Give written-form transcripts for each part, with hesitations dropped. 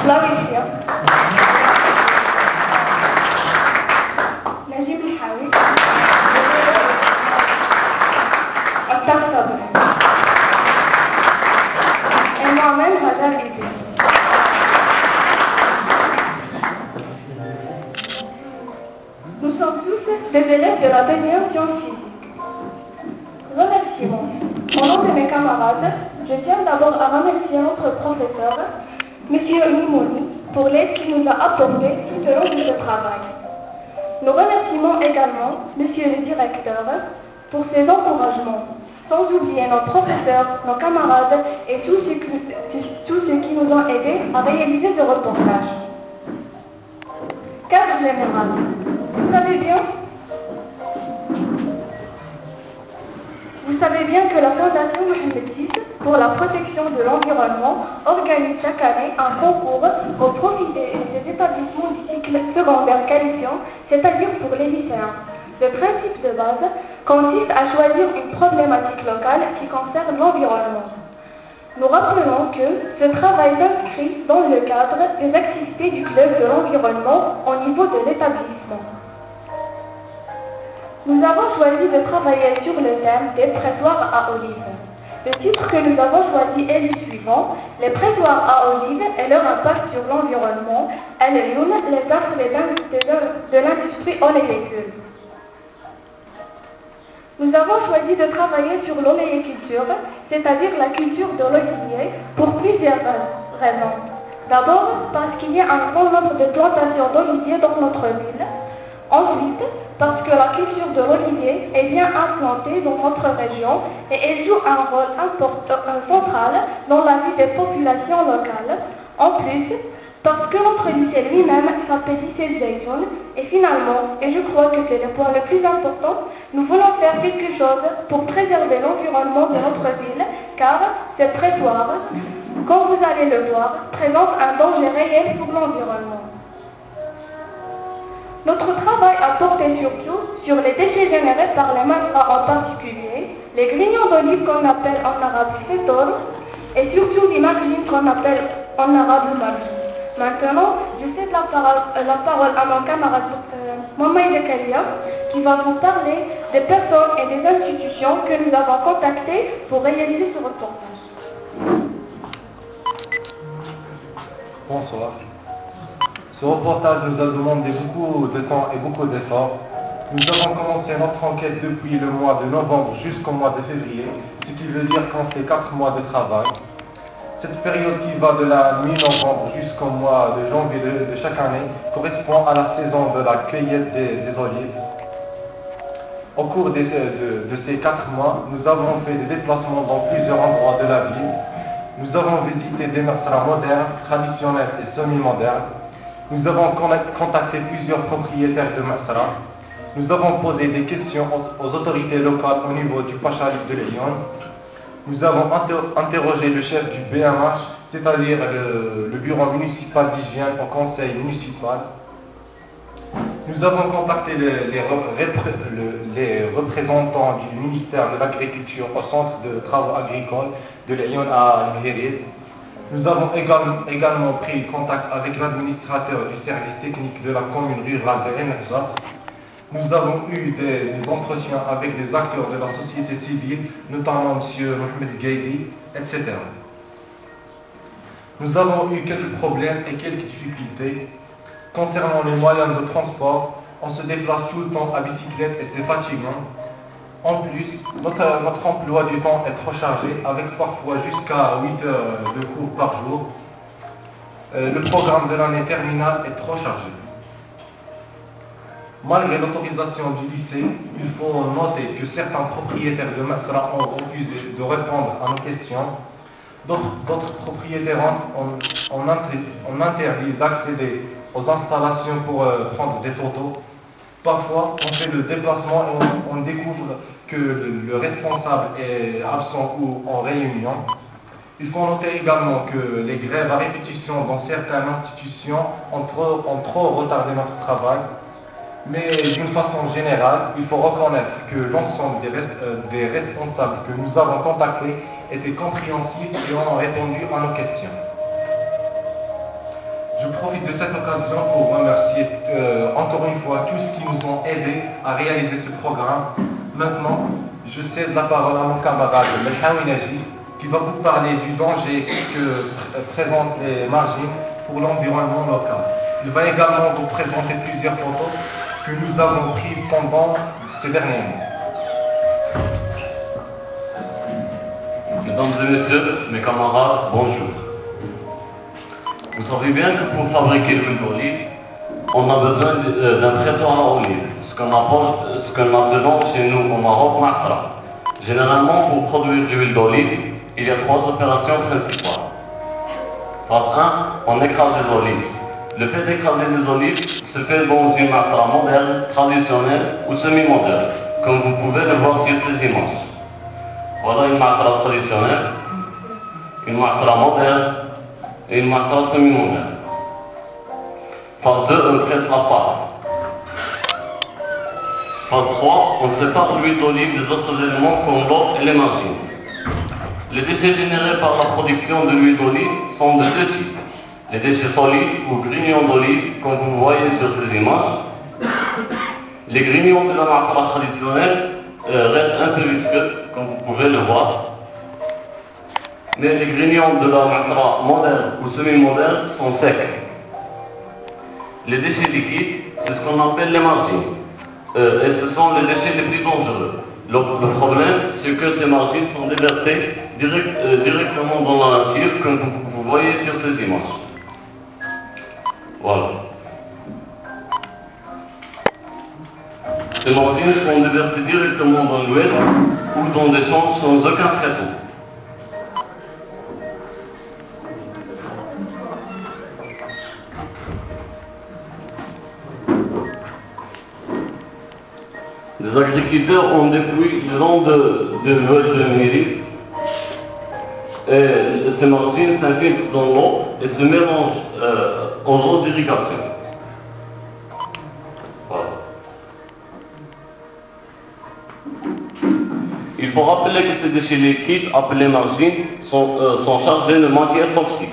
Clarifiant, Najib Al-Hawi, Akhtar Sabri, et moi-même, Hajar Idé. Nous sommes tous des élèves de la deuxième science physique. Remerciements. Au nom de mes camarades, je tiens d'abord à remercier notre professeur, M. Mimouni, pour l'aide qu'il nous a apportée tout au long de ce travail. Nous remercions également M. le directeur pour ses encouragements, sans oublier nos professeurs, nos camarades et tous ceux qui nous ont aidés à réaliser ce reportage. Cadre général. Vous savez bien que la Fondation Mohamed VI pour la protection de l'environnement organise chaque année un concours au profit des établissements du cycle secondaire qualifiant, c'est-à-dire pour les lycéens. Le principe de base consiste à choisir une problématique locale qui concerne l'environnement. Nous rappelons que ce travail s'inscrit dans le cadre des activités du club de l'environnement au niveau de l'établissement. Nous avons choisi de travailler sur le thème des pressoirs à olives. Le titre que nous avons choisi est le suivant: les pressoirs à olives et leur impact sur l'environnement, les affres de l'industrie oléicole. Nous avons choisi de travailler sur l'oléiculture, c'est-à-dire la culture de l'olivier, pour plusieurs raisons. D'abord, parce qu'il y a un grand nombre de plantations d'oliviers dans notre ville. Ensuite, parce que la culture de l'olivier est bien implantée dans notre région et elle joue un rôle central dans la vie des populations locales. En plus, parce que notre lycée lui-même s'appelle lycée Zaytoun, et finalement, et je crois que c'est le point le plus important, nous voulons faire quelque chose pour préserver l'environnement de notre ville, car ces pressoirs, comme vous allez le voir, présentent un danger réel pour l'environnement. Notre travail a porté surtout sur les déchets générés par les masras en particulier, les grignons d'olive qu'on appelle en arabe fétor, et surtout les margines qu'on appelle en arabe margine. Maintenant, je cède la parole à mon camarade Mohamed Zakaria, qui va vous parler des personnes et des institutions que nous avons contactées pour réaliser ce reportage. Bonsoir. Ce reportage nous a demandé beaucoup de temps et beaucoup d'efforts. Nous avons commencé notre enquête depuis le mois de novembre jusqu'au mois de février, ce qui veut dire qu'on fait 4 mois de travail. Cette période qui va de la mi-novembre jusqu'au mois de janvier de chaque année correspond à la saison de la cueillette des olives. Au cours de ces 4 mois, nous avons fait des déplacements dans plusieurs endroits de la ville. Nous avons visité des masras modernes, traditionnels et semi-modernes. Nous avons contacté plusieurs propriétaires de masras. Nous avons posé des questions aux autorités locales au niveau du Pachalik de Lyon. Nous avons interrogé le chef du BMH, c'est-à-dire le bureau municipal d'hygiène au conseil municipal. Nous avons contacté les représentants du ministère de l'Agriculture au centre de travaux agricoles de Lyon à Mériz. Nous avons également pris contact avec l'administrateur du service technique de la commune rurale de Enza. Nous avons eu des entretiens avec des acteurs de la société civile, notamment M. Mohamed Gaidi, etc. Nous avons eu quelques problèmes et quelques difficultés. Concernant les moyens de transport, on se déplace tout le temps à bicyclette et c'est fatigant. En plus, notre emploi du temps est trop chargé, avec parfois jusqu'à 8 heures de cours par jour. Le programme de l'année terminale est trop chargé. Malgré l'autorisation du lycée, il faut noter que certains propriétaires de masras ont refusé de répondre à nos questions. D'autres propriétaires ont interdit d'accéder aux installations pour prendre des photos. Parfois, on fait le déplacement et on découvre que le responsable est absent ou en réunion. Il faut noter également que les grèves à répétition dans certaines institutions ont trop retardé notre travail. Mais d'une façon générale, il faut reconnaître que l'ensemble des responsables que nous avons contactés étaient compréhensifs et ont répondu à nos questions. Je profite de cette occasion pour remercier encore une fois tous ceux qui nous ont aidés à réaliser ce programme. Maintenant, je cède la parole à mon camarade Melhaoui Naji, qui va vous parler du danger que présentent les margines pour l'environnement local. Il va également vous présenter plusieurs photos que nous avons prises pendant ces derniers mois. Mesdames et messieurs, mes camarades, bonjour. Vous savez bien que pour fabriquer l'huile d'olive, on a besoin d'un pressoir à olive, ce qu'on appelle chez nous au Maroc, masra. Généralement, pour produire de l'huile d'olive, il y a 3 opérations principales. Phase 1, on écrase les olives. Le fait d'écraser les olives se fait dans une masra moderne, traditionnelle ou semi-moderne, comme vous pouvez le voir sur ces images. Voilà une masra traditionnelle, une masra moderne et une masra semi-moderne. Phase 2, on presse la pâte. Phase 3, on sépare l'huile d'olive des autres éléments comme l'eau et les margines. Les déchets générés par la production de l'huile d'olive sont de 2 types. Les déchets solides ou grignons d'olive, comme vous voyez sur ces images. Les grignons de la masra traditionnelle restent un peu visqueux, comme vous pouvez le voir. Mais les grignons de la masra moderne ou semi-moderne sont secs. Les déchets liquides, c'est ce qu'on appelle les margines. Et ce sont les déchets les plus dangereux. Le problème, c'est que ces margines sont déversées directement dans la nature, comme vous voyez sur ces images. Voilà. Ces margines sont déversées directement dans l'huile ou dans des champs sans aucun traitement. Les agriculteurs ont des puits longs de l'huile de myrrhe et ces margines s'infiltrent dans l'eau et se mélangent aux eaux d'irrigation. Voilà. Il faut rappeler que ces déchets liquides, appelés margines, sont chargés de matières toxiques.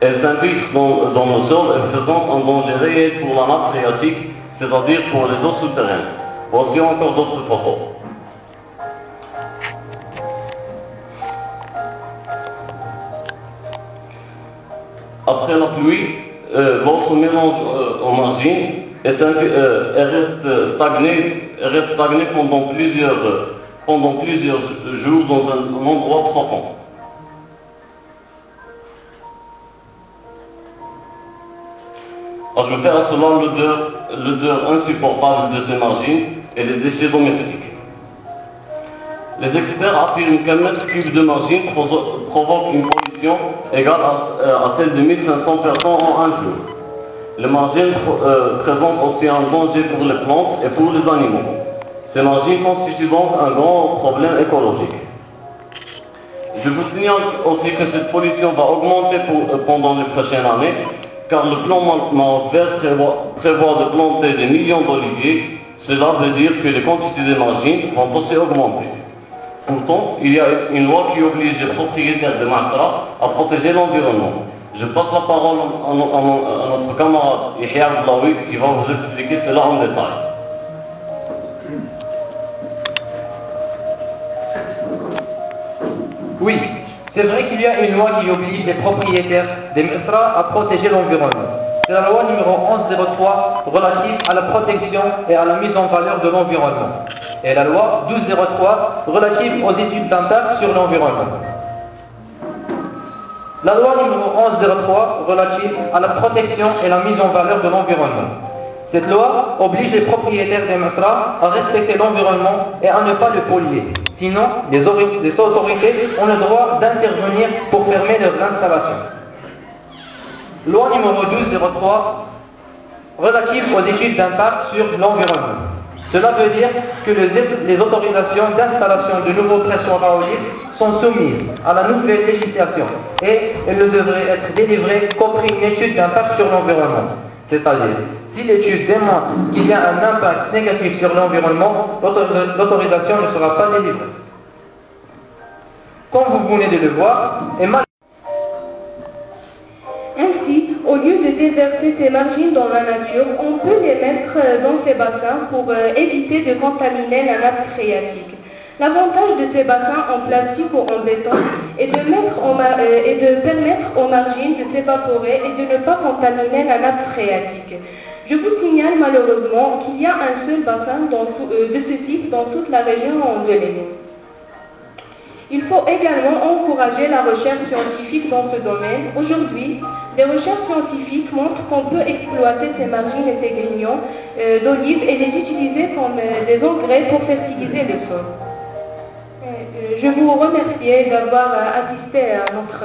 Elles s'infiltrent dans le sol et présentent un danger réel pour la nappe phréatique, c'est-à-dire pour les eaux souterraines. Voici encore d'autres photos. Après la pluie, l'eau se mélange aux margines et reste stagnée pendant plusieurs jours dans un endroit profond. Ajouter à cela l'odeur insupportable de ces margines et les déchets domestiques. Les experts affirment qu'un mètre cube de margine provoque une pollution égale à celle de 1500 personnes en un jour. Les margines présentent aussi un danger pour les plantes et pour les animaux. Ces margines constituent donc un grand problème écologique. Je vous signale aussi que cette pollution va augmenter pendant les prochaines années, car le plan Maroc Vert prévoit de planter des millions d'oliviers. Cela veut dire que les quantités de margines vont aussi augmenter. Pourtant, il y a une loi qui oblige les propriétaires de masra à protéger l'environnement. Je passe la parole à notre camarade Yahya Abdelawi qui va vous expliquer cela en détail. Oui, c'est vrai qu'il y a une loi qui oblige les propriétaires des masra à protéger l'environnement. C'est la loi numéro 1103 relative à la protection et à la mise en valeur de l'environnement. Et la loi 1203 relative aux études d'impact sur l'environnement. La loi numéro 1103 relative à la protection et la mise en valeur de l'environnement. Cette loi oblige les propriétaires des masra à respecter l'environnement et à ne pas le polluer. Sinon, les autorités ont le droit d'intervenir pour fermer leurs installations. Loi numéro 1203 relative aux études d'impact sur l'environnement. Cela veut dire que les autorisations d'installation de nouveaux pressoirs à olive sont soumises à la nouvelle législation et elles ne devraient être délivrées qu'après une étude d'impact sur l'environnement. C'est-à-dire, si l'étude démontre qu'il y a un impact négatif sur l'environnement, l'autorisation ne sera pas délivrée. Comme vous venez de le voir, Ainsi, au lieu de déverser ces margines dans la nature, on peut les mettre dans ces bassins pour éviter de contaminer la nappe phréatique. L'avantage de ces bassins en plastique ou en béton est de permettre aux margines de s'évaporer et de ne pas contaminer la nappe phréatique. Je vous signale malheureusement qu'il y a un seul bassin de ce type dans toute la région de l'Aisne. Il faut également encourager la recherche scientifique dans ce domaine. Aujourd'hui, des recherches scientifiques montrent qu'on peut exploiter ces margines et ces grignons d'olive et les utiliser comme des engrais pour fertiliser le sol. Je vous remercie d'avoir assisté à notre